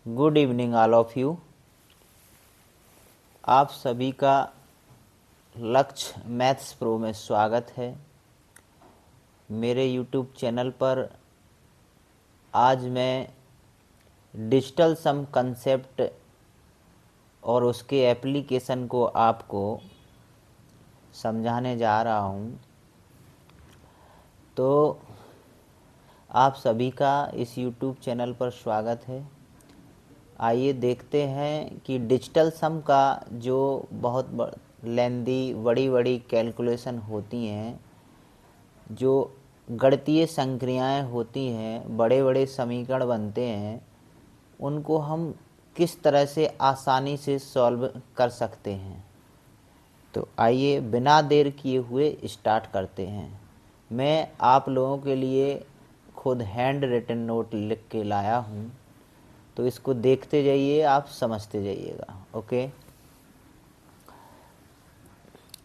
Good evening all of you. आप सभी का लक्ष्य मैथ्स प्रो में स्वागत है। मेरे यूट्यूब चैनल पर आज मैं डिजिटल सम कंसेप्ट और उसके एप्लीकेशन को आपको समझाने जा रहा हूँ। तो आप सभी का इस यूट्यूब चैनल पर स्वागत है। आइए देखते हैं कि डिजिटल सम का जो बहुत लेंदी बड़ी कैलकुलेशन होती हैं, जो गणितीय संक्रियाएं होती हैं, बड़े बड़े समीकरण बनते हैं, उनको हम किस तरह से आसानी से सॉल्व कर सकते हैं। तो आइए बिना देर किए हुए स्टार्ट करते हैं। मैं आप लोगों के लिए खुद हैंड रिटन नोट लिख के लाया हूँ, तो इसको देखते जाइए, आप समझते जाइएगा। ओके,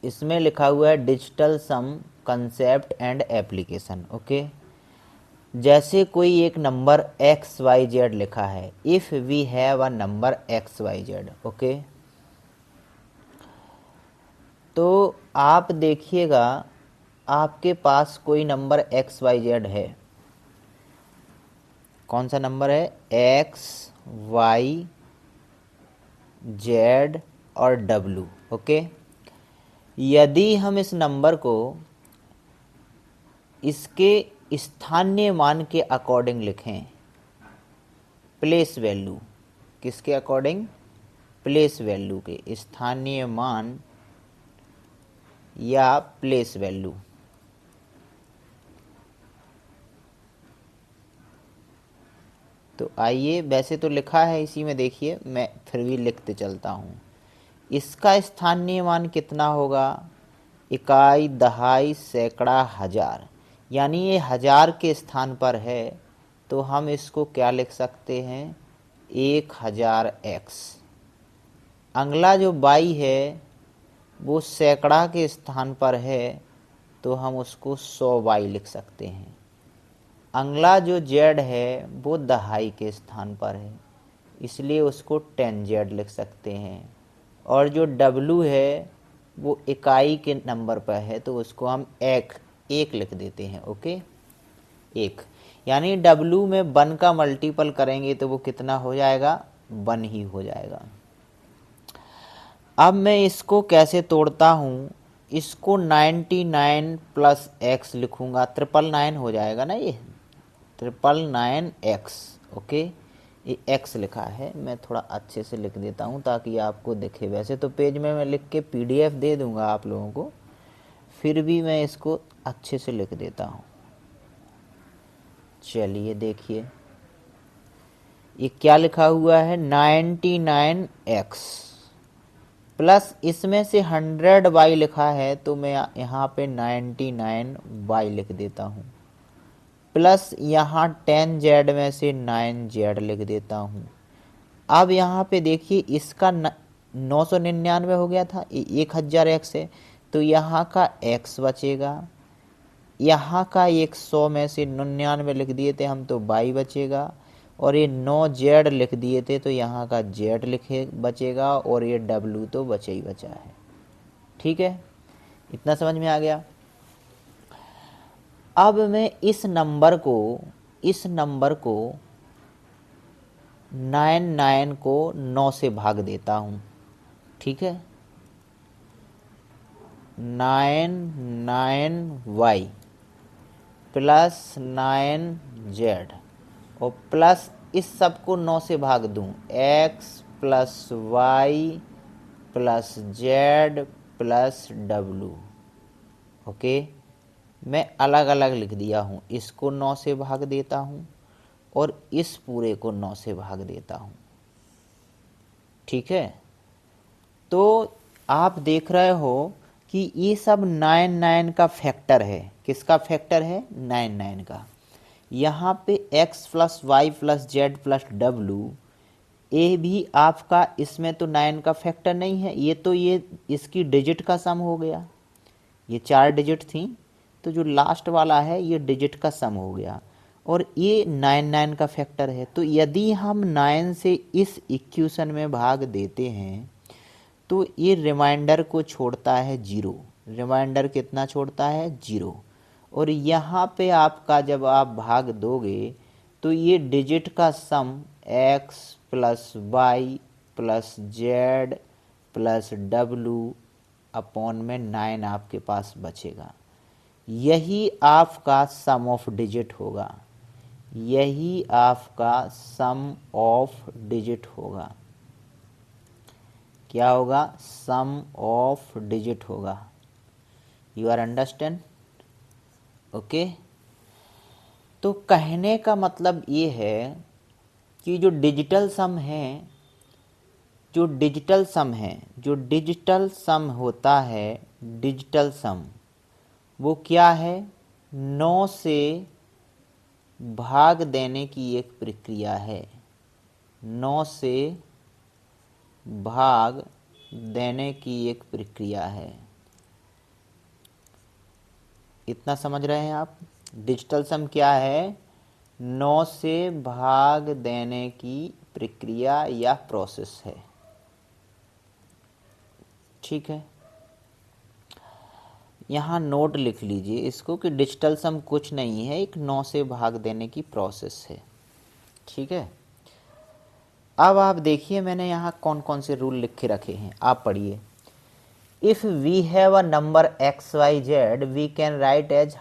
इसमें लिखा हुआ है digital sum concept and application. Okay, जैसे कोई एक नंबर एक्स वाई जेड लिखा है, if we have a number x y z. Okay, तो आप देखिएगा आपके पास कोई नंबर एक्स वाई जेड है। कौन सा नंबर है? एक्स वाई जेड और डब्लू। ओके, यदि हम इस नंबर को इसके स्थानीय मान के अकॉर्डिंग लिखें, प्लेस वैल्यू, किसके अकॉर्डिंग? प्लेस वैल्यू के, स्थानीय मान या प्लेस वैल्यू। तो आइए, वैसे तो लिखा है इसी में, देखिए मैं फिर भी लिखते चलता हूँ। इसका स्थानीय मान कितना होगा? इकाई, दहाई, सैकड़ा, हजार, यानी ये हजार के स्थान पर है, तो हम इसको क्या लिख सकते हैं? 1000 एक्स। अगला जो बाई है वो सैकड़ा के स्थान पर है, तो हम उसको 100 बाई लिख सकते हैं। अगला जो जेड है वो दहाई के स्थान पर है, इसलिए उसको 10 जेड लिख सकते हैं। और जो डब्लू है वो इकाई के नंबर पर है, तो उसको हम एक लिख देते हैं। ओके, एक, यानी डब्लू में 1 का मल्टीपल करेंगे तो वो कितना हो जाएगा? 1 ही हो जाएगा। अब मैं इसको कैसे तोड़ता हूँ? इसको 99 प्लस एक्स लिखूँगा, 999 हो जाएगा ना, ये 999 एक्स। ओके, ये एक्स लिखा है, मैं थोड़ा अच्छे से लिख देता हूँ ताकि आपको दिखे। वैसे तो पेज में मैं लिख के पीडीएफ दे दूँगा आप लोगों को, फिर भी मैं इसको अच्छे से लिख देता हूँ। चलिए देखिए, ये क्या लिखा हुआ है? 99 एक्स प्लस इसमें से 100 वाई लिखा है, तो मैं यहाँ पे 99 वाई लिख देता हूँ, प्लस यहाँ 10 जेड में से 9 जेड लिख देता हूँ। अब यहाँ पे देखिए, इसका 999 हो गया था, 1000 एक्स है, तो यहाँ का एक्स बचेगा। यहाँ का 100 में से 99 लिख दिए थे हम, तो बाई बचेगा। और ये 9 जेड लिख दिए थे, तो यहाँ का जेड लिखे बचेगा, और ये डब्लू तो बचा ही बचा है। ठीक है, इतना समझ में आ गया। अब मैं इस नंबर को 99 को 9 से भाग देता हूँ। ठीक है, 99y प्लस 9z और प्लस इस सब को 9 से भाग दूँ, x plus y plus z plus डब्लू। ओके, मैं अलग अलग लिख दिया हूँ, इसको 9 से भाग देता हूँ और इस पूरे को 9 से भाग देता हूँ। ठीक है, तो आप देख रहे हो कि ये सब 99 का फैक्टर है। किसका फैक्टर है? 99 का। यहाँ पे x plus y plus z plus डब्लू, ये भी आपका, इसमें तो 9 का फैक्टर नहीं है, ये तो ये इसकी डिजिट का सम हो गया। ये 4 डिजिट थी, तो जो लास्ट वाला है ये डिजिट का सम हो गया। और ये 9 का फैक्टर है। तो यदि हम 9 से इस इक्वेशन में भाग देते हैं तो ये रिमाइंडर को छोड़ता है 0। रिमाइंडर कितना छोड़ता है? 0। और यहाँ पे आपका जब आप भाग दोगे तो ये डिजिट का sum x plus y plus z plus डब्लू अपॉन में 9 आपके पास बचेगा। यही आपका सम ऑफ डिजिट होगा। यही आपका सम ऑफ डिजिट होगा। क्या होगा? सम ऑफ डिजिट होगा। You are understand? ओके। तो कहने का मतलब ये है कि जो डिजिटल सम है, जो डिजिटल सम होता है, डिजिटल सम वो क्या है? 9 से भाग देने की एक प्रक्रिया है। 9 से भाग देने की एक प्रक्रिया है। इतना समझ रहे हैं आप? डिजिटल सम क्या है? 9 से भाग देने की प्रक्रिया या प्रोसेस है। ठीक है, यहाँ नोट लिख लीजिए इसको कि डिजिटल सम कुछ नहीं है, एक 9 से भाग देने की प्रोसेस है। ठीक है, अब आप देखिए मैंने यहाँ कौन कौन से रूल लिख के रखे हैं, आप पढ़िए। If we have a number x y z we can write as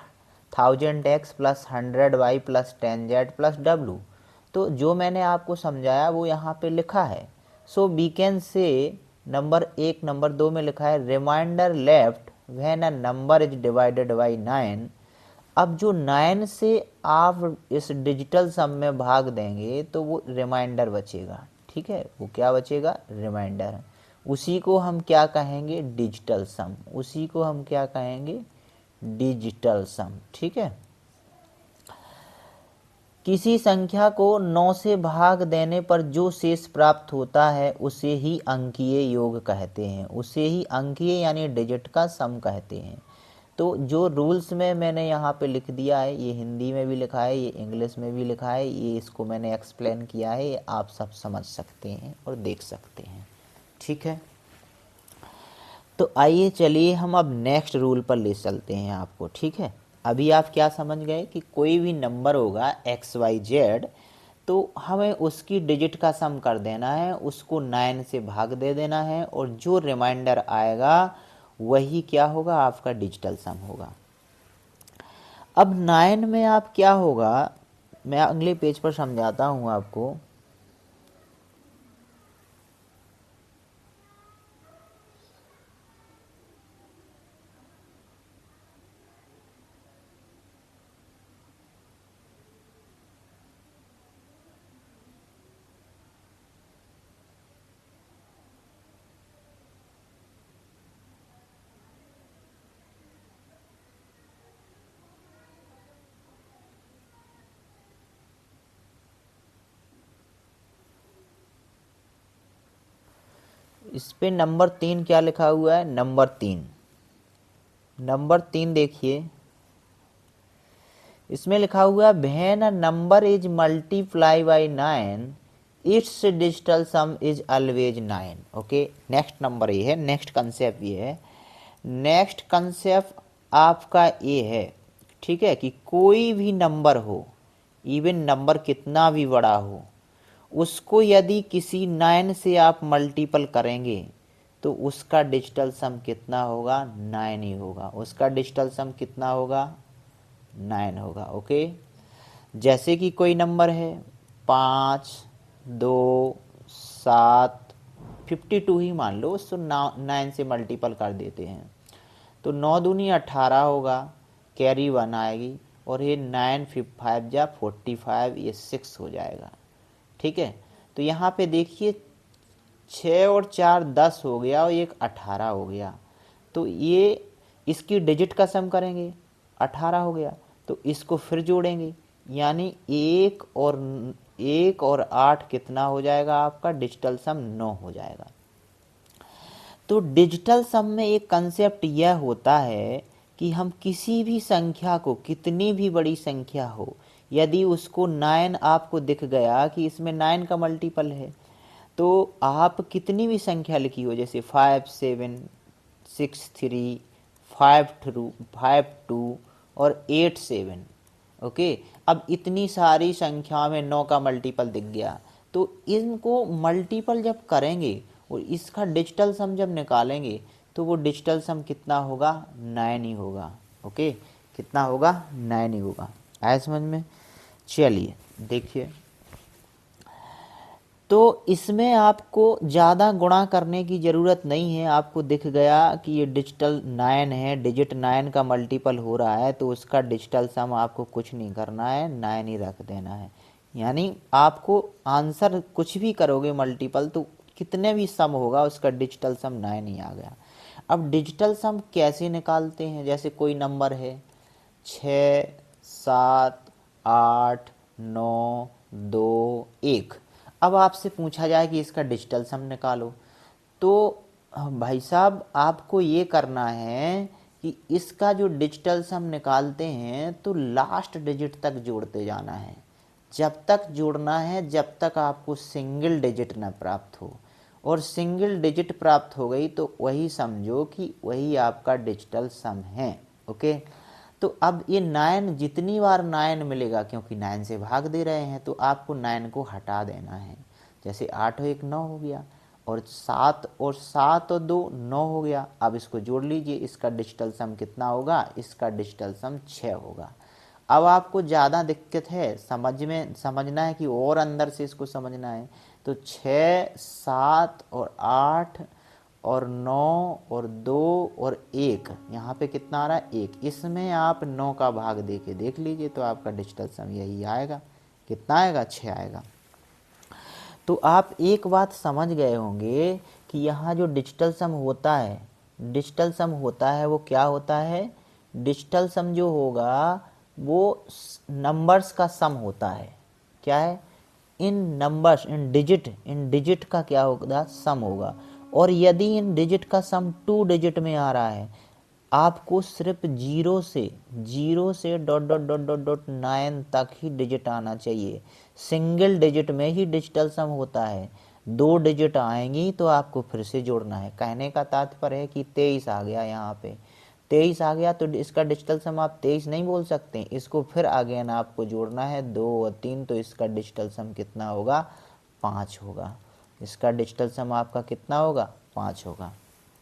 1000x plus 100y plus 10z plus w। तो जो मैंने आपको समझाया वो यहाँ पे लिखा है। So we can say number 1 number 2 में लिखा है remainder left when a number is divided by 9। अब जो 9 से आप इस डिजिटल सम में भाग देंगे तो वो रिमाइंडर बचेगा। ठीक है, वो क्या बचेगा? रिमाइंडर। उसी को हम क्या कहेंगे? डिजिटल सम। उसी को हम क्या कहेंगे? डिजिटल सम। ठीक है, किसी संख्या को 9 से भाग देने पर जो शेष प्राप्त होता है उसे ही अंकीय योग कहते हैं। उसे ही अंकीय यानी डिजिट का सम कहते हैं। तो जो रूल्स में मैंने यहाँ पे लिख दिया है, ये हिंदी में भी लिखा है, ये इंग्लिश में भी लिखा है, ये इसको मैंने एक्सप्लेन किया है, ये आप सब समझ सकते हैं और देख सकते हैं। ठीक है, तो आइए चलिए हम अब नेक्स्ट रूल पर ले चलते हैं आपको। ठीक है, अभी आप क्या समझ गए कि कोई भी नंबर होगा एक्स वाई जेड तो हमें उसकी डिजिट का सम कर देना है, उसको 9 से भाग दे देना है और जो रिमाइंडर आएगा वही क्या होगा? आपका डिजिटल सम होगा। अब 9 में आप क्या होगा, मैं अगले पेज पर समझाता हूँ आपको। इस पे नंबर 3 क्या लिखा हुआ है? नंबर 3, नंबर 3 देखिए, इसमें लिखा हुआ है when a number is multiply by 9 it's digital some is always 9। Okay, next number ये है, नेक्स्ट कंसेप्ट ये है। नेक्स्ट कंसेप्ट आपका ये है, ठीक है, कि कोई भी नंबर हो, इवन नंबर कितना भी बड़ा हो, उसको यदि किसी 9 से आप मल्टीपल करेंगे तो उसका डिजिटल सम कितना होगा? 9 ही होगा। उसका डिजिटल सम कितना होगा? 9 होगा। ओके, जैसे कि कोई नंबर है 5, 2, 7, 52 ही मान लो, उसको 9 से मल्टीपल कर देते हैं तो 9 दूनी 18 होगा, कैरी 1 आएगी और ये 9 5 जा 45, ये 6 हो जाएगा। ठीक है, तो यहाँ पे देखिए 6 और 4 10 हो गया और एक 18 हो गया। तो ये इसकी डिजिट का सम करेंगे, 18 हो गया, तो इसको फिर जोड़ेंगे, यानी 1 और 8 कितना हो जाएगा? आपका डिजिटल सम 9 हो जाएगा। तो डिजिटल सम में एक कंसेप्ट यह होता है कि हम किसी भी संख्या को, कितनी भी बड़ी संख्या हो, यदि उसको 9 आपको दिख गया कि इसमें 9 का मल्टीपल है, तो आप कितनी भी संख्या लिखी हो, जैसे 5 7 6 3 5 2 और 8 7, ओके। अब इतनी सारी संख्या में 9 का मल्टीपल दिख गया, तो इनको मल्टीपल जब करेंगे और इसका डिजिटल सम जब निकालेंगे तो वो डिजिटल सम कितना होगा, 9 ही होगा, ओके। कितना होगा, 9 ही होगा। आया समझ में? चलिए देखिए, तो इसमें आपको ज़्यादा गुणा करने की ज़रूरत नहीं है। आपको दिख गया कि ये डिजिटल 9 है, डिजिट 9 का मल्टीपल हो रहा है, तो उसका डिजिटल सम आपको कुछ नहीं करना है, 9 ही रख देना है। यानी आपको आंसर कुछ भी करोगे मल्टीपल, तो कितने भी सम होगा उसका डिजिटल सम 9 ही आ गया। अब डिजिटल सम कैसे निकालते हैं? जैसे कोई नंबर है 6 7 8 9 2 1, अब आपसे पूछा जाए कि इसका डिजिटल सम निकालो, तो भाई साहब आपको ये करना है कि इसका जो डिजिटल सम निकालते हैं तो लास्ट डिजिट तक जोड़ते जाना है। जब तक जोड़ना है जब तक आपको सिंगल डिजिट न प्राप्त हो, और सिंगल डिजिट प्राप्त हो गई तो वही समझो कि वही आपका डिजिटल सम है, ओके। तो अब ये 9 जितनी बार 9 मिलेगा, क्योंकि 9 से भाग दे रहे हैं, तो आपको 9 को हटा देना है। जैसे 8 और 1 9 हो गया, और 7 और 2 9 हो गया। अब इसको जोड़ लीजिए, इसका डिजिटल सम कितना होगा, इसका डिजिटल सम 6 होगा। अब आपको ज़्यादा दिक्कत है समझना है कि और अंदर से इसको समझना है, तो 6 7 और 8 और 9 और 2 और 1, यहाँ पे कितना आ रहा है, 1। इसमें आप 9 का भाग दे के देख लीजिए, तो आपका डिजिटल सम यही आएगा। कितना आएगा, 6 आएगा। तो आप एक बात समझ गए होंगे कि यहाँ जो डिजिटल सम होता है, वो क्या होता है? डिजिटल सम जो होगा वो नंबर्स का सम होता है। क्या है? इन नंबर्स, इन डिजिट का क्या होगा, सम होगा। और यदि इन डिजिट का सम 2 डिजिट में आ रहा है, आपको सिर्फ जीरो से dot dot dot dot dot 9 तक ही डिजिट आना चाहिए। सिंगल डिजिट में ही डिजिटल सम होता है, 2 डिजिट आएंगी तो आपको फिर से जोड़ना है। कहने का तात्पर्य है कि 23 आ गया, यहाँ पे 23 आ गया, तो इसका डिजिटल सम आप 23 नहीं बोल सकते, इसको फिर आगे ना आपको जोड़ना है 2 और 3, तो इसका डिजिटल सम कितना होगा, 5 होगा। इसका डिजिटल सम आपका कितना होगा, 5 होगा।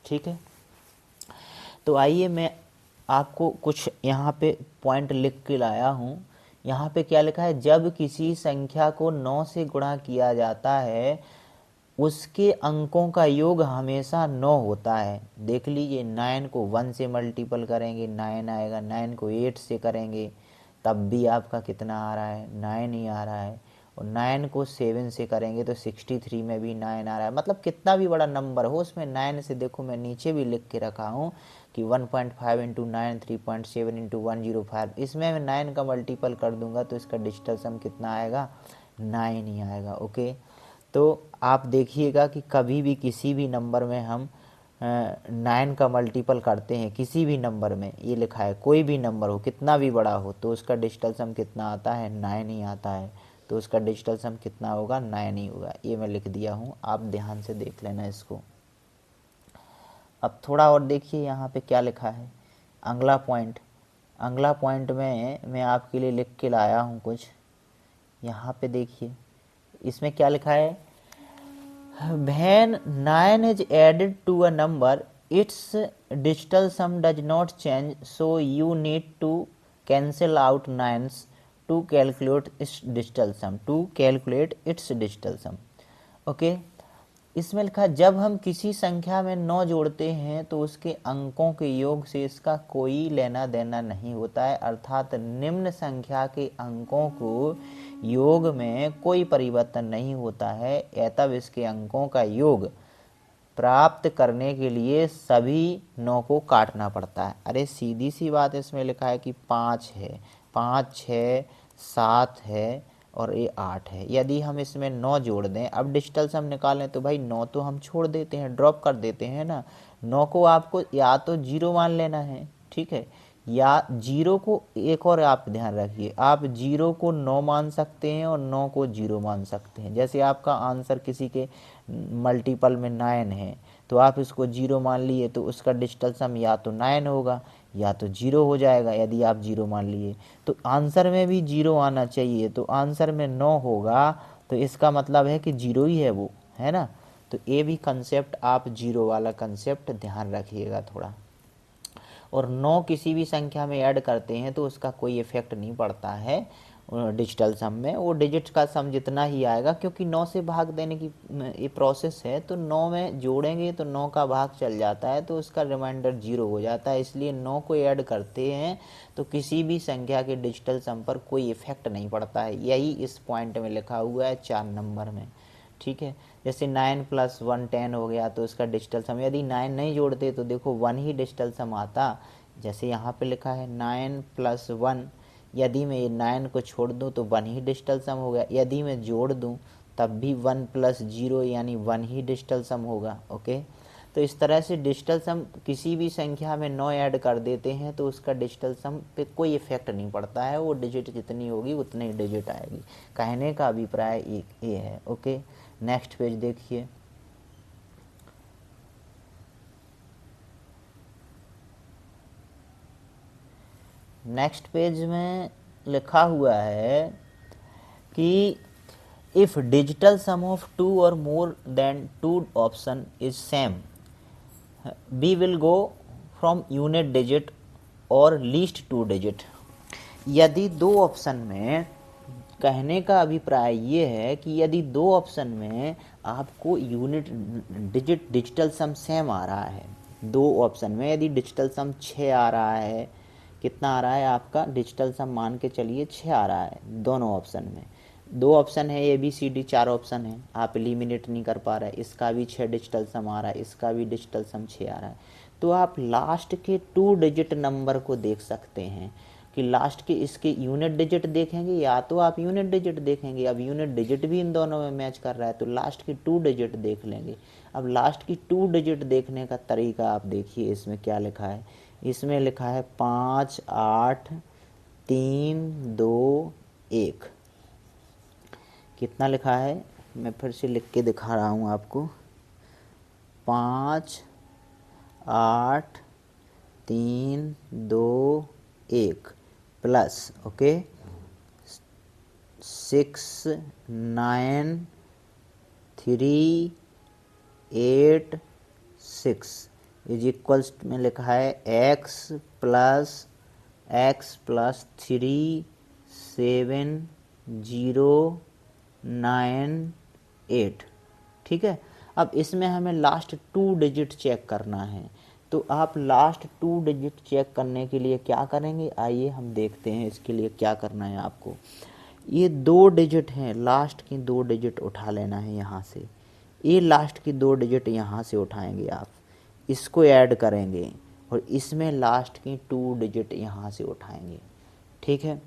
ठीक है, तो आइए मैं आपको कुछ यहाँ पे पॉइंट लिख के लाया हूँ। यहाँ पे क्या लिखा है, जब किसी संख्या को 9 से गुणा किया जाता है उसके अंकों का योग हमेशा 9 होता है। देख लीजिए, 9 को 1 से मल्टीपल करेंगे 9 आएगा, 9 को 8 से करेंगे तब भी आपका कितना आ रहा है, 9 ही आ रहा है। और 9 को 7 से करेंगे तो 63 में भी 9 आ रहा है। मतलब कितना भी बड़ा नंबर हो उसमें 9 से, देखो मैं नीचे भी लिख के रखा हूँ कि 1.5 इंटू 9 3.7 इंटू 105, इसमें मैं 9 का मल्टीपल कर दूंगा तो इसका डिजिटल सम कितना आएगा, 9 ही आएगा, ओके। तो आप देखिएगा कि कभी भी किसी भी नंबर में हम 9 का मल्टीपल करते हैं, किसी भी नंबर में, ये लिखा है कोई भी नंबर हो कितना भी बड़ा हो, तो उसका डिजिटल सम कितना आता है, 9 ही आता है। तो उसका डिजिटल सम कितना होगा, 9 ही होगा। ये मैं लिख दिया हूँ, आप ध्यान से देख लेना इसको। अब थोड़ा और देखिए यहाँ पे क्या लिखा है, अगला पॉइंट में मैं आपके लिए लिख के लाया हूँ कुछ। यहाँ पे देखिए, इसमें क्या लिखा है, when 9 is added to a number its digital sum does not change, so you need to cancel out 9s to calculate its digital sum, okay. इसमें लिखा है जब हम किसी संख्या में 9 जोड़ते हैं तो उसके अंकों के योग से इसका कोई लेना देना नहीं होता है, अर्थात निम्न संख्या के अंकों को योग में कोई परिवर्तन नहीं होता है, अतः इसके अंकों का योग प्राप्त करने के लिए सभी 9 को काटना पड़ता है। अरे सीधी सी बात, इसमें लिखा है कि 5 है, 5 6 7 है और ये 8 है। यदि हम इसमें 9 जोड़ दें, अब डिजिटल सम निकालें तो भाई 9 तो हम छोड़ देते हैं, ड्रॉप कर देते हैं ना। 9 को आपको या तो 0 मान लेना है, ठीक है, या जीरो को, एक और आप ध्यान रखिए, आप जीरो को 9 मान सकते हैं और 9 को जीरो मान सकते हैं। जैसे आपका आंसर किसी के मल्टीपल में 9 है तो आप इसको जीरो मान लिए तो उसका डिजिटल सम या तो 9 होगा या तो जीरो हो जाएगा। यदि आप जीरो मान लिए तो आंसर में भी जीरो आना चाहिए, तो आंसर में 9 होगा तो इसका मतलब है कि जीरो ही है वो, है ना। तो ये भी कंसेप्ट आप जीरो वाला कंसेप्ट ध्यान रखिएगा थोड़ा। और 9 किसी भी संख्या में ऐड करते हैं तो उसका कोई इफेक्ट नहीं पड़ता है डिजिटल सम में, वो डिजिट का सम जितना ही आएगा, क्योंकि 9 से भाग देने की ये प्रोसेस है। तो 9 में जोड़ेंगे तो 9 का भाग चल जाता है तो उसका रिमाइंडर जीरो हो जाता है। इसलिए 9 को ऐड करते हैं तो किसी भी संख्या के डिजिटल सम पर कोई इफेक्ट नहीं पड़ता है। यही इस पॉइंट में लिखा हुआ है 4 नंबर में, ठीक है। जैसे 9 + 1 10 हो गया तो इसका डिजिटल सम, यदि 9 नहीं जोड़ते तो देखो 1 ही डिजिटल सम आता। जैसे यहाँ पे लिखा है 9 + 1, यदि मैं ये 9 को छोड़ दूँ तो 1 ही डिजिटल सम हो गया। यदि मैं जोड़ दूँ तब भी 1 + 0 यानी 1 ही डिजिटल सम होगा। ओके, तो इस तरह से डिजिटल सम किसी भी संख्या में 9 ऐड कर देते हैं तो उसका डिजिटल सम पे कोई इफेक्ट नहीं पड़ता है, वो डिजिट जितनी होगी उतनी ही डिजिट आएगी। कहने का अभिप्राय ये है। ओके, नेक्स्ट पेज देखिए। नेक्स्ट पेज में लिखा हुआ है कि इफ डिजिटल सम ऑफ 2 और more than 2 option is same, we will go from unit digit और लीस्ट 2 डिजिट। यदि दो ऑप्शन में, कहने का अभिप्राय ये है कि यदि दो ऑप्शन में आपको यूनिट डिजिटल सम सेम आ रहा है, दो ऑप्शन में यदि डिजिटल सम 6 आ रहा है, कितना आ रहा है आपका डिजिटल सम, मान के चलिए 6 आ रहा है दोनों ऑप्शन में। दो ऑप्शन है ABCD, 4 ऑप्शन है, आप एलिमिनेट नहीं कर पा रहे, इसका भी 6 डिजिटल सम आ रहा है, इसका भी डिजिटल सम 6 आ रहा है, तो आप लास्ट के 2 डिजिट नंबर को देख सकते हैं कि लास्ट के इसके यूनिट डिजिट देखेंगे या तो आप यूनिट डिजिट देखेंगे। अब यूनिट डिजिट भी इन दोनों में मैच कर रहा है तो लास्ट की 2 डिजिट देख लेंगे। अब लास्ट की 2 डिजिट देखने का तरीका आप देखिए, इसमें क्या लिखा है। इसमें लिखा है 5 8 3 2 1। कितना लिखा है, मैं फिर से लिख के दिखा रहा हूँ आपको। 5 8 3 2 1 प्लस, ओके, 6 9 3 8 6 इज इक्वल्स में लिखा है x + 3 7 0 9 8, ठीक है। अब इसमें हमें लास्ट 2 डिजिट चेक करना है, तो आप लास्ट 2 डिजिट चेक करने के लिए क्या करेंगे, आइए हम देखते हैं इसके लिए क्या करना है आपको। ये 2 डिजिट हैं, लास्ट की 2 डिजिट उठा लेना है यहाँ से। ये लास्ट की 2 डिजिट यहाँ से उठाएंगे आप, इसको ऐड करेंगे और इसमें लास्ट की 2 डिजिट यहाँ से उठाएंगे, ठीक है।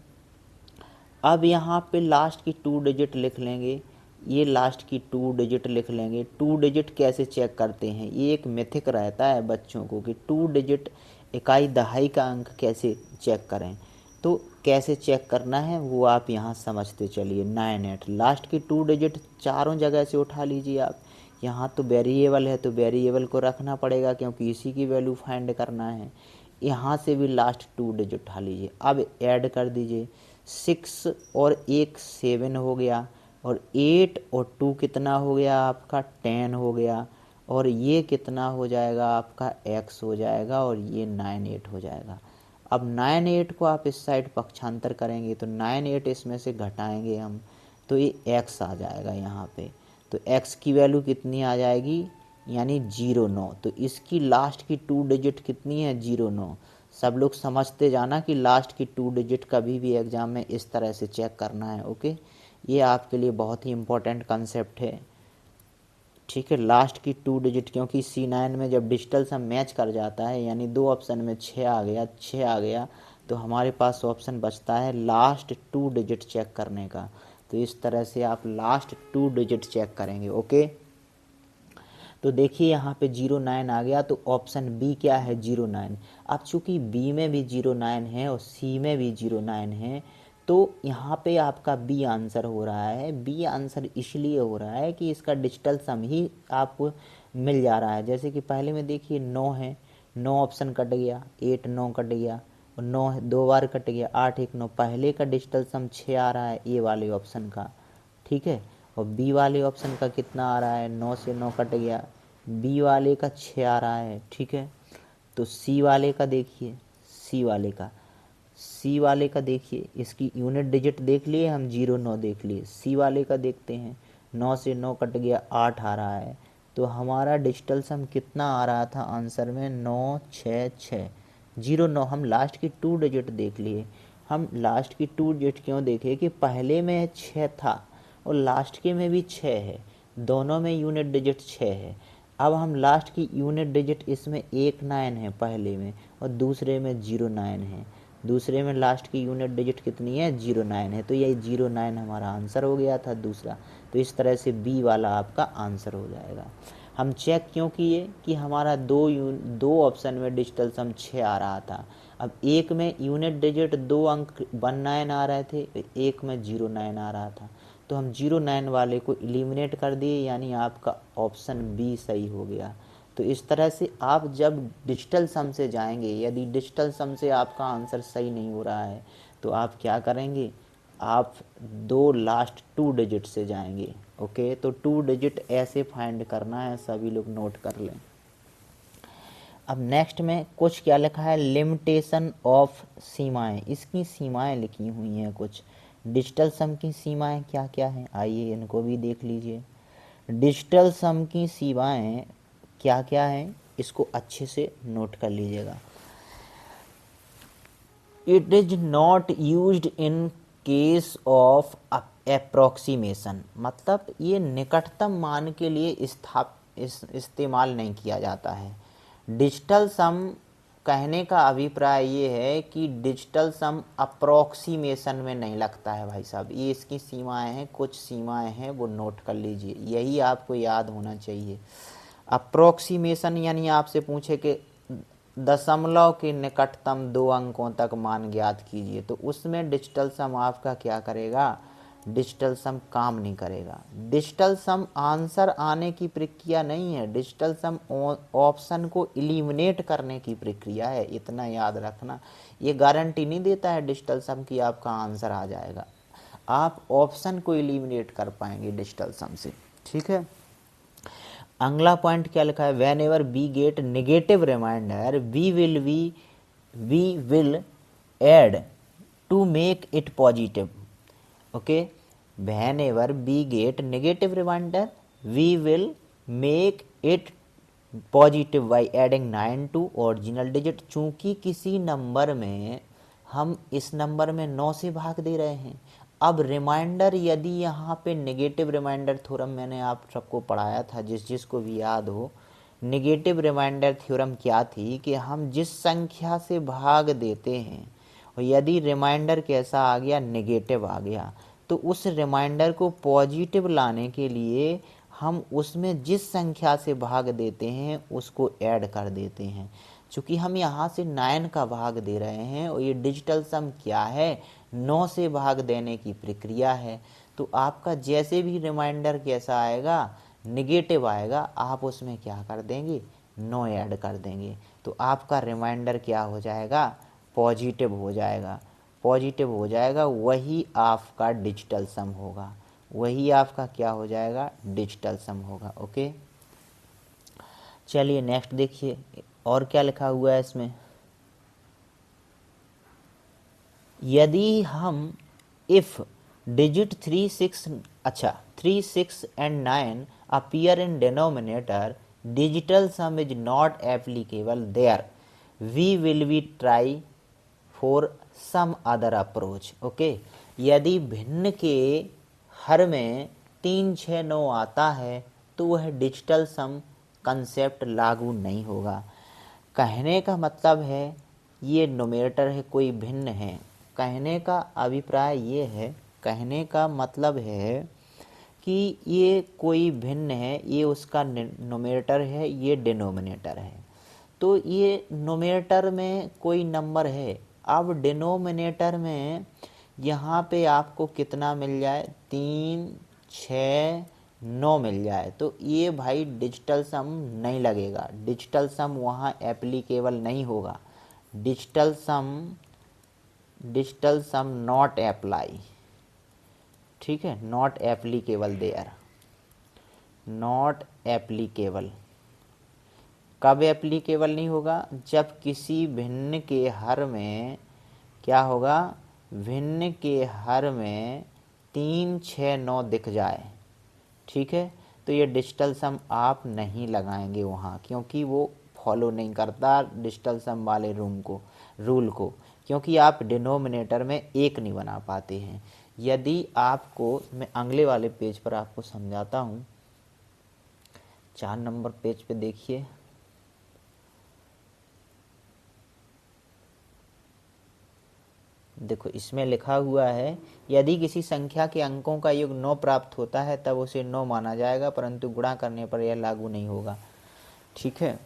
अब यहाँ पे लास्ट की 2 डिजिट लिख लेंगे, ये लास्ट की 2 डिजिट लिख लेंगे। 2 डिजिट कैसे चेक करते हैं, ये एक मिथिक रहता है बच्चों को कि 2 डिजिट इकाई दहाई का अंक कैसे चेक करें। तो कैसे चेक करना है वो आप यहाँ समझते चलिए। 9 8 लास्ट की 2 डिजिट चारों जगह से उठा लीजिए आप। यहाँ तो वेरिएबल है तो वेरिएबल को रखना पड़ेगा क्योंकि इसी की वैल्यू फाइंड करना है। यहाँ से भी लास्ट 2 डिजिट उठा लीजिए। अब ऐड कर दीजिए, 6 और 1 7 हो गया, और 8 और 2 कितना हो गया आपका 10 हो गया, और ये कितना हो जाएगा आपका x हो जाएगा, और ये 9 8 हो जाएगा। अब 9 8 को आप इस साइड पक्षांतर करेंगे तो 9 8 इसमें से घटाएंगे हम तो ये x आ जाएगा यहाँ पे। तो x की वैल्यू कितनी आ जाएगी, यानी 0 9। तो इसकी लास्ट की 2 डिजिट कितनी है, 0 9। सब लोग समझते जाना कि लास्ट की 2 डिजिट कभी भी एग्जाम में इस तरह से चेक करना है। ओके, ये आपके लिए बहुत ही इम्पोर्टेंट कंसेप्ट है, ठीक है। लास्ट की 2 डिजिट, क्योंकि C9 में जब डिजिटल सम मैच कर जाता है यानी दो ऑप्शन में 6 आ गया, 6 आ गया, तो हमारे पास ऑप्शन बचता है लास्ट 2 डिजिट चेक करने का। तो इस तरह से आप लास्ट 2 डिजिट चेक करेंगे। ओके, तो देखिए यहाँ पे 09 आ गया, तो ऑप्शन बी क्या है 09। अब चूंकि बी में भी 09 है और सी में भी 09 है, तो यहाँ पे आपका बी आंसर हो रहा है। बी आंसर इसलिए हो रहा है कि इसका डिजिटल सम ही आपको मिल जा रहा है। जैसे कि पहले में देखिए 9 है, 9 ऑप्शन कट गया, 8 9 कट गया, और 9 दो बार कट गया, 8 1 9। पहले का डिजिटल सम 6 आ रहा है ए वाले ऑप्शन का, ठीक है। और बी वाले ऑप्शन का कितना आ रहा है, 9 से 9 कट गया, बी वाले का 6 आ रहा है, ठीक है। तो सी वाले का देखिए, सी वाले का देखिए, इसकी यूनिट डिजिट देख लिए हम, 09 देख लिए। सी वाले का देखते हैं, 9 से 9 कट गया, 8 आ रहा है। तो हमारा डिजिटल सम कितना आ रहा था आंसर में, 9 6 6 09। हम लास्ट की 2 डिजिट देख लिए। हम लास्ट की 2 डिजिट क्यों देखे कि पहले में 6 था और लास्ट के में भी 6 है, दोनों में यूनिट डिजिट 6 है। अब हम लास्ट की यूनिट डिजिट, इसमें 1 9 है पहले में और दूसरे में 09 है। दूसरे में लास्ट की यूनिट डिजिट कितनी है, 09 है। तो यही 09 हमारा आंसर हो गया था दूसरा। तो इस तरह से बी वाला आपका आंसर हो जाएगा। हम चेक क्यों किए कि हमारा दो ऑप्शन में डिजिटल सम 6 आ रहा था। अब एक में यूनिट डिजिट 2 अंक 19 आ रहे थे, एक में 09 आ रहा था। तो हम 09 वाले को एलिमिनेट कर दिए, यानी आपका ऑप्शन बी सही हो गया। तो इस तरह से आप जब डिजिटल सम से जाएंगे, यदि डिजिटल सम से आपका आंसर सही नहीं हो रहा है, तो आप क्या करेंगे, आप दो लास्ट 2 डिजिट से जाएंगे। ओके, तो 2 डिजिट ऐसे फाइंड करना है, सभी लोग नोट कर लें। अब नेक्स्ट में कुछ क्या लिखा है, लिमिटेशन ऑफ सीमाएं। इसकी सीमाएं लिखी हुई हैं कुछ। डिजिटल सम की सीमाएं क्या क्या हैं, आइए इनको भी देख लीजिए। डिजिटल सम की सीमाएं क्या क्या हैं, इसको अच्छे से नोट कर लीजिएगा। It is not used in case of approximation, मतलब ये निकटतम मान के लिए इस्तेमाल नहीं किया जाता है। डिजिटल सम कहने का अभिप्राय ये है कि डिजिटल सम अप्रोक्सीमेशन में नहीं लगता है भाई साहब। ये इसकी सीमाएं हैं, कुछ सीमाएं हैं, वो नोट कर लीजिए, यही आपको याद होना चाहिए। अप्रोक्सीमेशन यानी आपसे पूछे कि दशमलव के निकटतम 2 अंकों तक मान ज्ञात कीजिए, तो उसमें डिजिटल सम आपका क्या करेगा, डिजिटल सम काम नहीं करेगा। डिजिटल सम आंसर आने की प्रक्रिया नहीं है, डिजिटल सम ऑप्शन को एलिमिनेट करने की प्रक्रिया है, इतना याद रखना। ये गारंटी नहीं देता है डिजिटल सम की आपका आंसर आ जाएगा, आप ऑप्शन को एलिमिनेट कर पाएंगे डिजिटल सम से, ठीक है। अगला पॉइंट क्या लिखा है, whenever we get negative remainder we will add to make it positive. Okay, whenever we get negative remainder we will make it positive by adding 9 to original digit. चूंकि किसी number में हम इस number में 9 से भाग दे रहे हैं, अब रिमाइंडर यदि यहाँ पे नेगेटिव रिमाइंडर थ्योरम मैंने आप सबको पढ़ाया था, जिसको भी याद हो। नेगेटिव रिमाइंडर थ्योरम क्या थी कि हम जिस संख्या से भाग देते हैं और यदि रिमाइंडर कैसा आ गया, नेगेटिव आ गया, तो उस रिमाइंडर को पॉजिटिव लाने के लिए हम उसमें जिस संख्या से भाग देते हैं उसको ऐड कर देते हैं। चूँकि हम यहाँ से 9 का भाग दे रहे हैं और ये डिजिटल सम क्या है, 9 से भाग देने की प्रक्रिया है। तो आपका जैसे भी रिमाइंडर कैसा आएगा, निगेटिव आएगा, आप उसमें क्या कर देंगे, 9 ऐड कर देंगे, तो आपका रिमाइंडर क्या हो जाएगा, पॉजिटिव हो जाएगा। पॉजिटिव हो जाएगा, वही आपका डिजिटल सम होगा, वही आपका क्या हो जाएगा, डिजिटल सम होगा। ओके, चलिए नेक्स्ट देखिए और क्या लिखा हुआ है इसमें। यदि हम if digit 3 6 and 9 appear in denominator, digital sum is not applicable there, we will be try for some other approach। Okay, यदि भिन्न के हर में 3 6 9 आता है तो वह डिजिटल सम कंसेप्ट लागू नहीं होगा। कहने का मतलब है ये नोमिनेटर है, कोई भिन्न है। कहने का अभिप्राय ये है, कहने का मतलब है कि ये कोई भिन्न है, ये उसका नोमिनेटर है, ये डिनोमिनेटर है। तो ये नोमिनेटर में कोई नंबर है, अब डिनोमिनेटर में यहाँ पे आपको कितना मिल जाए, 3, 6, 9 मिल जाए, तो ये भाई डिजिटल सम नहीं लगेगा, डिजिटल सम वहाँ एप्लीकेबल नहीं होगा। डिजिटल सम नॉट अप्लाई, ठीक है, not applicable there, not applicable. कब एप्लीकेबल नहीं होगा, जब किसी भिन्न के हर में क्या होगा, भिन्न के हर में 3, 6, 9 दिख जाए, ठीक है। तो ये डिजिटल सम आप नहीं लगाएंगे वहाँ, क्योंकि वो फॉलो नहीं करता डिजिटल सम वाले रूल को, क्योंकि आप डिनोमिनेटर में एक नहीं बना पाते हैं। यदि आपको, मैं अगले वाले पेज पर आपको समझाता हूँ, 4 नंबर पेज पे देखिए, देखो इसमें लिखा हुआ है, यदि किसी संख्या के अंकों का योग 9 प्राप्त होता है तब उसे 9 माना जाएगा, परंतु गुणा करने पर यह लागू नहीं होगा, ठीक है।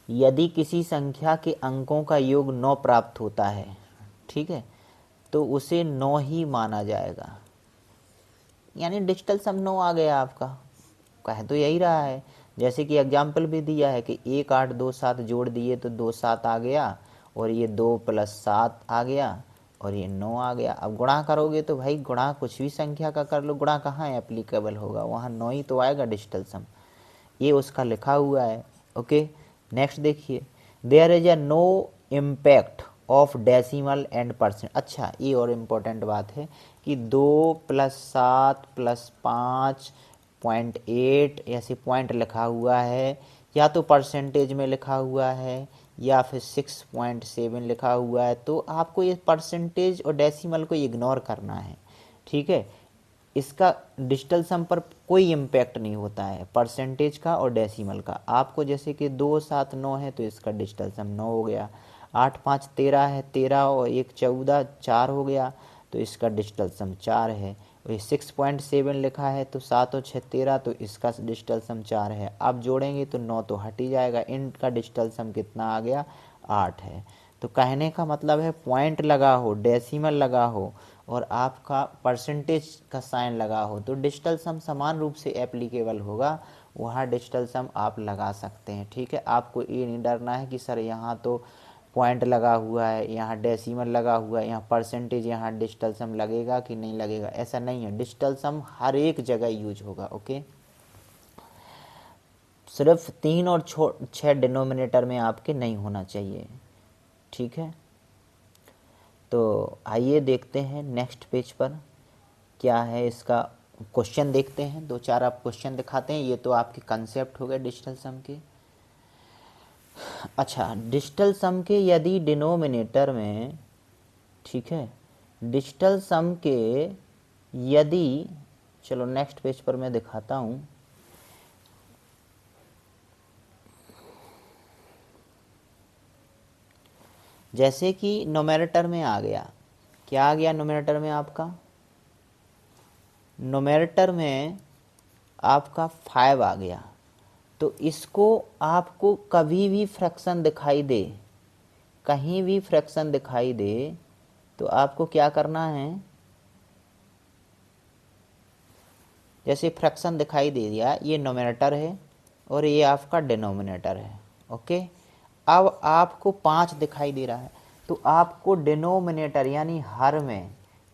यदि किसी संख्या के अंकों का योग 9 प्राप्त होता है, ठीक है, तो उसे 9 ही माना जाएगा, यानी डिजिटल सम 9 आ गया आपका, कह तो यही रहा है। जैसे कि एग्जाम्पल भी दिया है कि 1, 8, 2, 7 जोड़ दिए तो 2, 7 आ गया, और ये 2 + 7 आ गया, और ये 9 आ गया। अब गुणा करोगे तो भाई गुणा कुछ भी संख्या का कर लो, गुणा कहाँ एप्लीकेबल होगा, वहाँ 9 ही तो आएगा डिजिटल सम, ये उसका लिखा हुआ है। ओके, नेक्स्ट देखिए, there is a no impact of decimal and percent. अच्छा, ये और इम्पोर्टेंट बात है कि 2 + 7 + 5.8 ऐसे पॉइंट लिखा हुआ है, या तो परसेंटेज में लिखा हुआ है या फिर 6.7 लिखा हुआ है, तो आपको ये परसेंटेज और डेसिमल को इग्नोर करना है, ठीक है। इसका डिजिटल सम पर कोई इम्पैक्ट नहीं होता है, परसेंटेज का और डेसिमल का। आपको जैसे कि 2, 7, 9 है तो इसका डिजिटल सम 9 हो गया, 8, 5, 13 है, 13 और 1, 14, 4 हो गया, तो इसका डिजिटल सम 4 है। और 6.7 लिखा है तो 7 और 6, 13, तो इसका डिजिटल सम 4 है। आप जोड़ेंगे तो 9 तो हट ही जाएगा, इनका डिजिटल सम कितना आ गया, 8 है। तो कहने का मतलब है पॉइंट लगा हो, डेसिमल लगा हो और आपका परसेंटेज का साइन लगा हो तो डिजिटल सम समान रूप से एप्लीकेबल होगा, वहाँ डिजिटल सम आप लगा सकते हैं, ठीक है। आपको ये नहीं डरना है कि सर यहाँ तो पॉइंट लगा हुआ है, यहाँ डेसिमल लगा हुआ है, यहाँ परसेंटेज, यहाँ डिजिटल सम लगेगा कि नहीं लगेगा, ऐसा नहीं है। डिजिटल सम हर एक जगह यूज होगा, ओके। सिर्फ 3 और 6 डिनोमिनेटर में आपके नहीं होना चाहिए, ठीक है। तो आइए देखते हैं नेक्स्ट पेज पर क्या है, इसका क्वेश्चन देखते हैं। 2-4 आप क्वेश्चन दिखाते हैं, ये तो आपके कंसेप्ट हो गए डिजिटल सम के। अच्छा, डिजिटल सम के यदि डिनोमिनेटर में, ठीक है, डिजिटल सम के यदि, चलो नेक्स्ट पेज पर मैं दिखाता हूँ। जैसे कि नोमिनेटर में आ गया, क्या आ गया नोमिनेटर में आपका, नोमिनेटर में आपका 5 आ गया, तो इसको आपको कभी भी फ्रैक्शन दिखाई दे, कहीं भी फ्रैक्शन दिखाई दे तो आपको क्या करना है, जैसे फ्रैक्शन दिखाई दे दिया, ये नोमिनेटर है और ये आपका डिनोमिनेटर है, ओके। अब आपको 5 दिखाई दे रहा है तो आपको डिनोमिनेटर यानी हर में,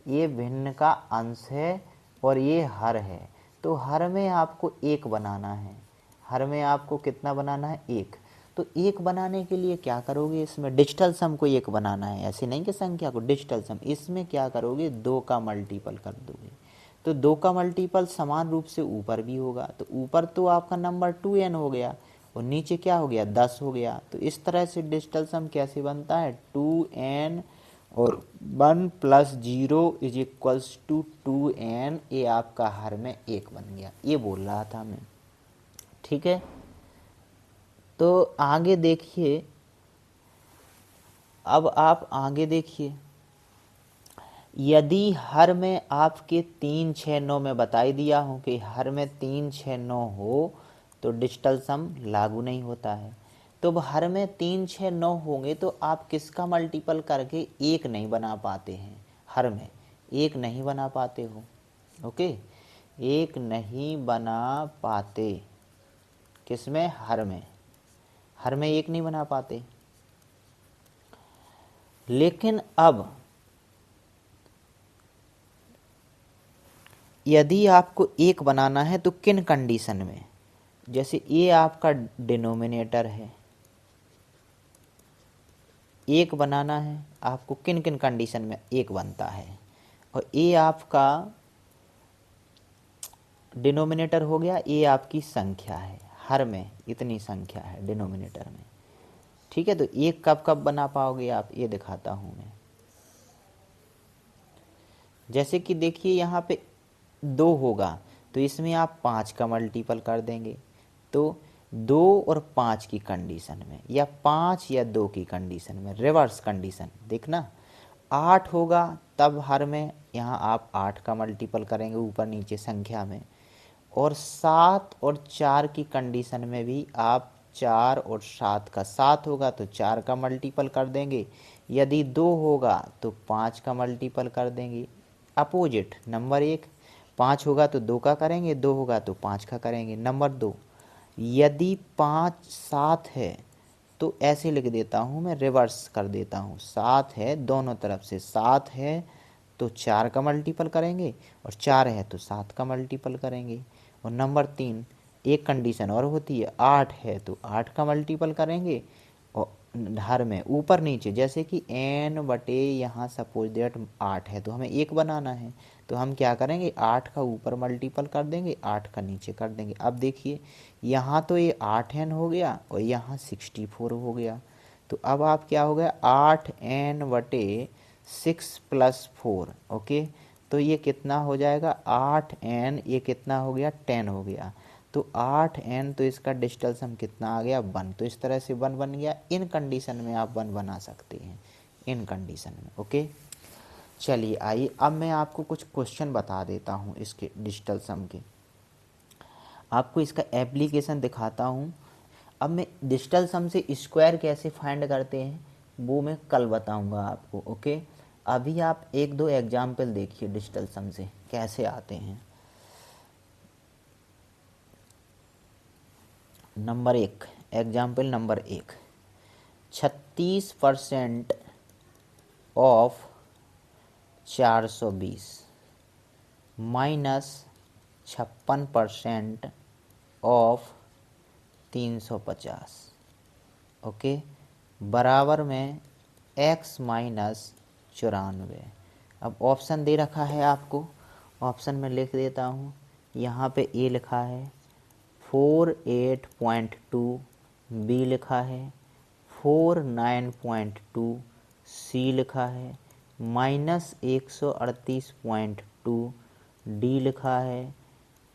ये भिन्न का अंश है और ये हर है, तो हर में आपको 1 बनाना है, हर में आपको कितना बनाना है, 1। तो 1 बनाने के लिए क्या करोगे, इसमें डिजिटल सम को 1 बनाना है, ऐसे नहीं कि संख्या को, डिजिटल सम, इसमें क्या करोगे, 2 का मल्टीपल कर दोगे। तो 2 का मल्टीपल समान रूप से ऊपर भी होगा, तो ऊपर तो आपका नंबर 2n हो गया और नीचे क्या हो गया, 10 हो गया। तो इस तरह से डिजिटल सम कैसे बनता है, 2n और 1 + 0 = 2n, ये आपका हर में 1 बन गया, ये बोल रहा था मैं, ठीक है। तो आगे देखिए, अब आप आगे देखिए, यदि हर में आपके 3 6 9 में बता ही दिया हूँ कि हर में 3 6 9 हो तो डिजिटल सम लागू नहीं होता है। तो अब हर में 3 6 9 होंगे तो आप किसका मल्टीपल करके एक नहीं बना पाते हैं, हर में एक नहीं बना पाते हो। ओके, एक नहीं बना पाते, किसमें, हर में, हर में एक नहीं बना पाते। लेकिन अब यदि आपको एक बनाना है तो किन कंडीशन में, जैसे ये आपका डिनोमिनेटर है, एक बनाना है आपको, किन किन कंडीशन में एक बनता है। और ये आपका डिनोमिनेटर हो गया, ये आपकी संख्या है, हर में इतनी संख्या है डिनोमिनेटर में। ठीक है, तो एक कब कब बना पाओगे आप, ये दिखाता हूँ मैं। जैसे कि देखिए यहाँ पे 2 होगा तो इसमें आप 5 का मल्टीपल कर देंगे, तो 2 और 5 की कंडीशन में, या 5 या 2 की कंडीशन में, रिवर्स कंडीशन देखना। 8 होगा तब हर में यहाँ आप 8 का मल्टीपल करेंगे ऊपर नीचे संख्या में, और 7 और 4 की कंडीशन में भी आप 4 और 7 का, 7 होगा तो 4 का मल्टीपल कर देंगे, यदि 2 होगा तो 5 का मल्टीपल कर देंगे। अपोजिट नंबर 1, 5 होगा तो 2 का करेंगे, 2 होगा तो 5 का करेंगे। नंबर 2, यदि 5 7 है तो ऐसे लिख देता हूँ मैं, रिवर्स कर देता हूँ। 7 है दोनों तरफ से, 7 है तो 4 का मल्टीपल करेंगे, और 4 है तो 7 का मल्टीपल करेंगे। और नंबर 3, एक कंडीशन और होती है, 8 है तो 8 का मल्टीपल करेंगे, और हर में ऊपर नीचे, जैसे कि n बटे यहाँ सपोज दैट 8 है तो हमें एक बनाना है, तो हम क्या करेंगे, 8 का ऊपर मल्टीपल कर देंगे, 8 का नीचे कर देंगे। अब देखिए यहाँ तो ये 8n हो गया और यहाँ 64 हो गया, तो अब आप क्या हो गया, 8n बटे 6 + 4। ओके, तो ये कितना हो जाएगा, 8n, ये कितना हो गया, 10 हो गया, तो 8n, तो इसका डिजिटल सम कितना आ गया, 1। तो इस तरह से 1 बन गया। इन कंडीशन में आप 1 बना सकते हैं, इन कंडीशन में। ओके, चलिए आइए अब मैं आपको कुछ क्वेश्चन बता देता हूँ इसके डिजिटल सम के, आपको इसका एप्लीकेशन दिखाता हूँ। अब मैं डिजिटल सम से स्क्वायर कैसे फाइंड करते हैं वो मैं कल बताऊँगा आपको। ओके, अभी आप 1 2 एग्जाम्पल देखिए डिजिटल सम से कैसे आते हैं। Number 1, example number 1, 36% of 420 minus 56% of 350, okay, बराबर में x माइनस 94। अब ऑप्शन दे रखा है आपको, ऑप्शन में लिख देता हूँ। यहाँ पे ए लिखा है 48.2, बी लिखा है 49.2, सी लिखा है -138.2, डी लिखा है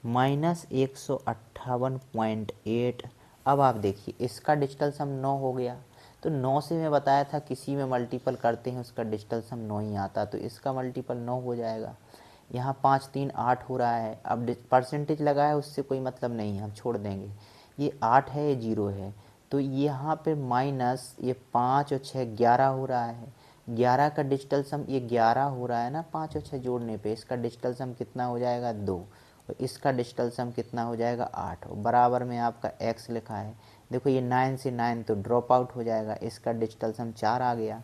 -158.8। अब आप देखिए इसका डिजिटल सम 9 हो गया, तो 9 से मैं बताया था किसी में मल्टीपल करते हैं उसका डिजिटल सम 9 ही आता, तो इसका मल्टीपल 9 हो जाएगा। यहाँ 5 3 8 हो रहा है, अब परसेंटेज लगा है उससे कोई मतलब नहीं है, हम छोड़ देंगे। ये 8 है, ये 0 है, तो यहाँ पे माइनस ये 5 और 6 11 हो रहा है, 11 का डिजिटल सम, ये 11 हो रहा है ना 5 और 6 जोड़ने पे, इसका डिजिटल सम कितना हो जाएगा 2, और इसका डिजिटल सम कितना हो जाएगा 8, और बराबर में आपका x लिखा है। देखो ये 9 से 9 तो ड्रॉप आउट हो जाएगा, इसका डिजिटल सम 4 आ गया।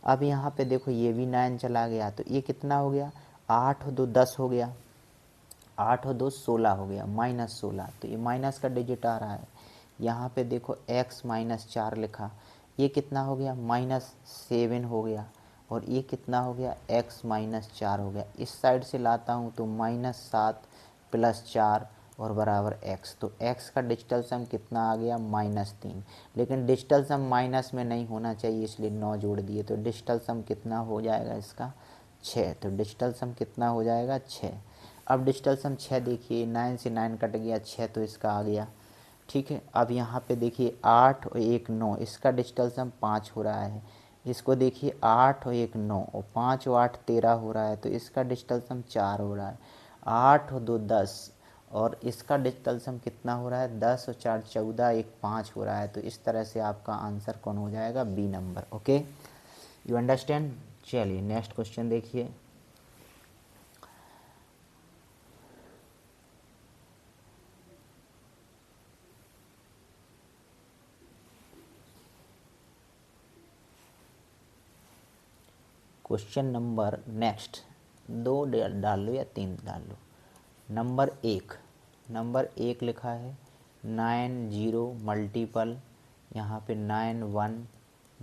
अब यहाँ पे देखो ये भी 9 चला गया, तो ये कितना हो गया, 8 और 2 10 हो गया, 8 और 2 16 हो गया, -16, तो ये माइनस का डिजिट आ रहा है। यहाँ पे देखो x -4 लिखा, ये कितना हो गया, -7 हो गया, और ये कितना हो गया, x -4 हो गया। इस साइड से लाता हूँ तो -7 + 4 और बराबर x, तो x का डिजिटल सम कितना आ गया, -3। लेकिन डिजिटल सम माइनस में नहीं होना चाहिए इसलिए 9 जोड़ दिए, तो डिजिटल सम कितना हो जाएगा इसका 6, तो डिजिटल सम कितना हो जाएगा 6। अब डिजिटल सम 6 देखिए, 9 से 9 कट गया, 6 तो इसका आ गया। ठीक है, अब यहाँ पे देखिए 8 और 1 9, इसका डिजिटल सम 5 हो रहा है, इसको देखिए 8 और 1 9 और 5 और 8 13 हो रहा है, तो इसका डिजिटल सम 4 हो रहा है। 8 और 2 10 और इसका डिजिटल सम कितना हो रहा है, 10 और 4 14, 1 5 हो रहा है। तो इस तरह से आपका आंसर कौन हो जाएगा, B number. Okay, you understand. चलिए नेक्स्ट क्वेश्चन देखिए। क्वेश्चन नंबर नेक्स्ट, 2 डाल लो या 3 डाल लो। नंबर एक लिखा है 9 0 मल्टीपल, यहाँ पे 9 1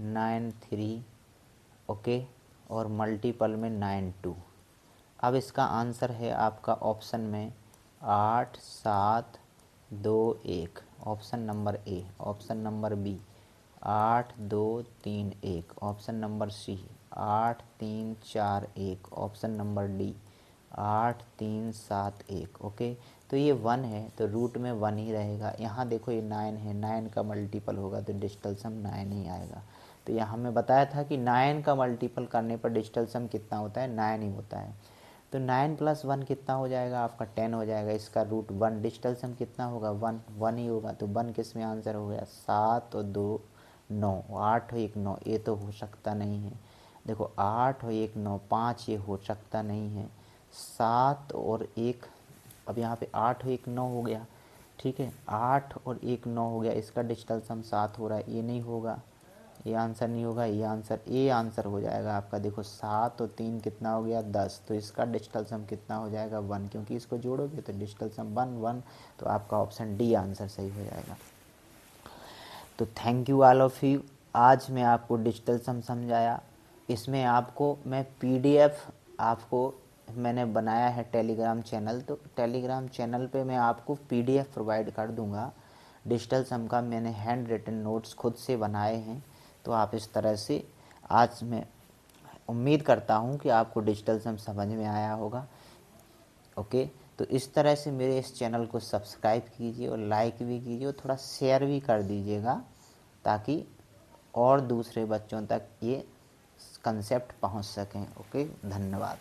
9 3, ओके, और मल्टीपल में 9 2। अब इसका आंसर है आपका ऑप्शन में 8 7 2 1, option number A. Option number B 8 2 3 1, option number C 8 3 4 1, option number D 8 3 7 1। Okay, तो ये 1 है तो रूट में 1 ही रहेगा। यहाँ देखो ये 9 है, 9 का मल्टीपल होगा तो डिजिटल सम 9 ही आएगा। तो यहाँ हमें बताया था कि 9 का मल्टीपल करने पर डिजिटल सम कितना होता है, 9 ही होता है। तो 9 + 1 कितना हो जाएगा आपका, 10 हो जाएगा। इसका रूट 1, डिजिटल सम कितना होगा, 1 ही होगा। तो 1 किस में आंसर हो गया, 7 और 2 9, 8 और 1 9, ये तो हो सकता नहीं है। देखो 8 और 1 9, 5 ये हो सकता नहीं है। 7 और 1, अब यहाँ पे 8 और 1 9 हो गया, ठीक है, 8 और 1 9 हो गया, इसका डिजिटल सम 7 हो रहा है, ये नहीं होगा, ये आंसर नहीं होगा। ये आंसर हो जाएगा आपका। देखो 7 और 3 कितना हो गया, 10, तो इसका डिजिटल सम कितना हो जाएगा, 1, क्योंकि इसको जोड़ोगे तो डिजिटल सम 1 1, तो आपका ऑप्शन डी आंसर सही हो जाएगा। तो thank you all of you. आज मैं आपको डिजिटल सम समझाया। इसमें आपको मैं पीडीएफ आपको मैंने बनाया है टेलीग्राम चैनल, तो टेलीग्राम चैनल पे मैं आपको पीडीएफ प्रोवाइड कर दूंगा डिजिटल सम का। मैंने हैंड रिटन नोट्स खुद से बनाए हैं। तो आप इस तरह से, आज मैं उम्मीद करता हूँ कि आपको डिजिटल सम समझ में आया होगा। ओके, तो इस तरह से मेरे इस चैनल को सब्सक्राइब कीजिए और लाइक भी कीजिए और थोड़ा शेयर भी कर दीजिएगा, ताकि और दूसरे बच्चों तक ये कंसेप्ट पहुंच सकें। ओके, धन्यवाद।